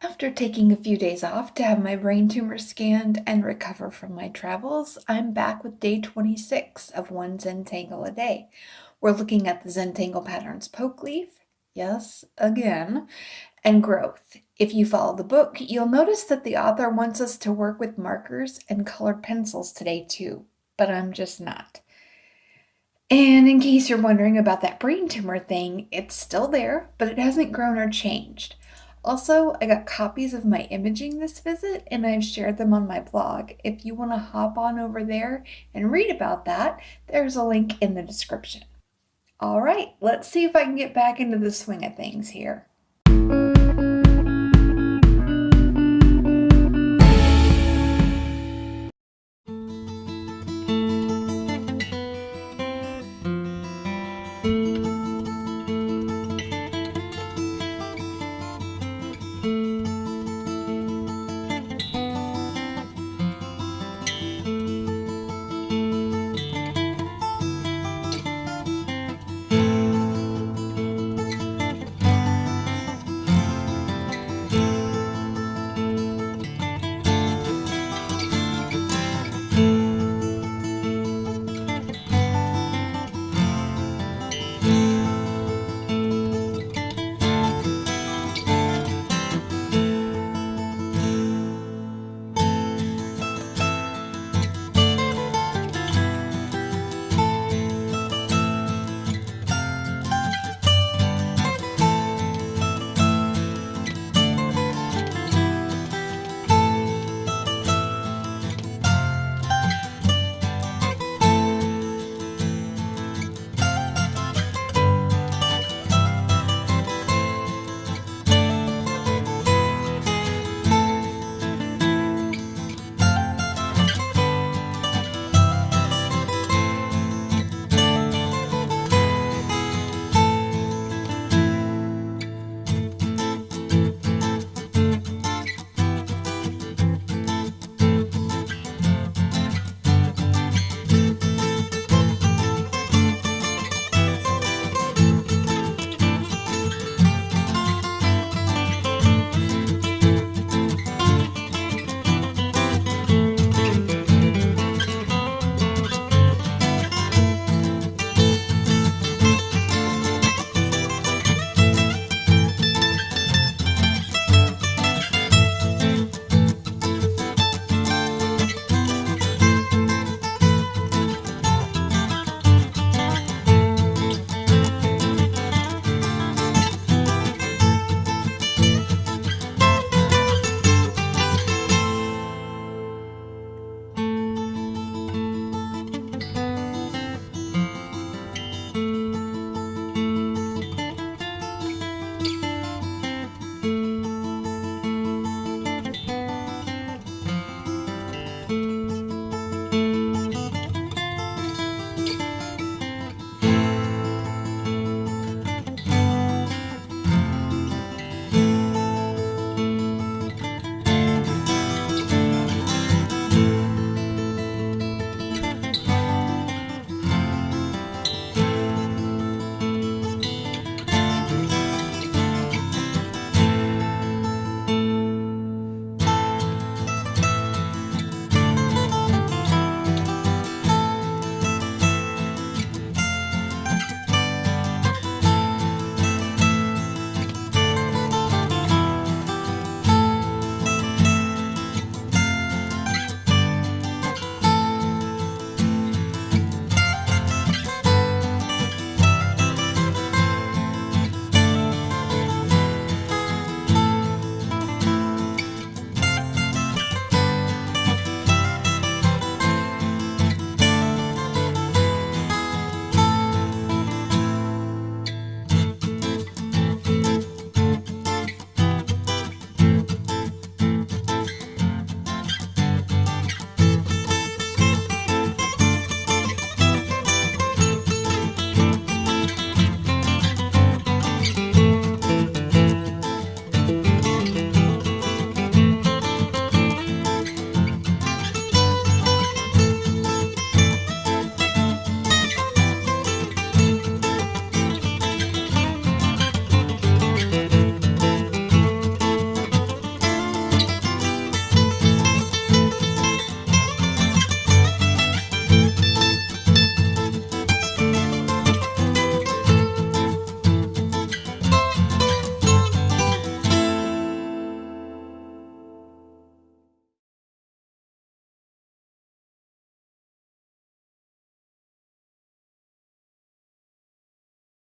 After taking a few days off to have my brain tumor scanned and recover from my travels, I'm back with day 26 of one Zentangle a day. We're looking at the Zentangle patterns poke leaf, yes, again, and growth. If you follow the book, you'll notice that the author wants us to work with markers and colored pencils today too, but I'm just not. And in case you're wondering about that brain tumor thing, it's still there, but it hasn't grown or changed. Also, I got copies of my imaging this visit and I've shared them on my blog. If you want to hop on over there and read about that, there's a link in the description. All right, let's see if I can get back into the swing of things here.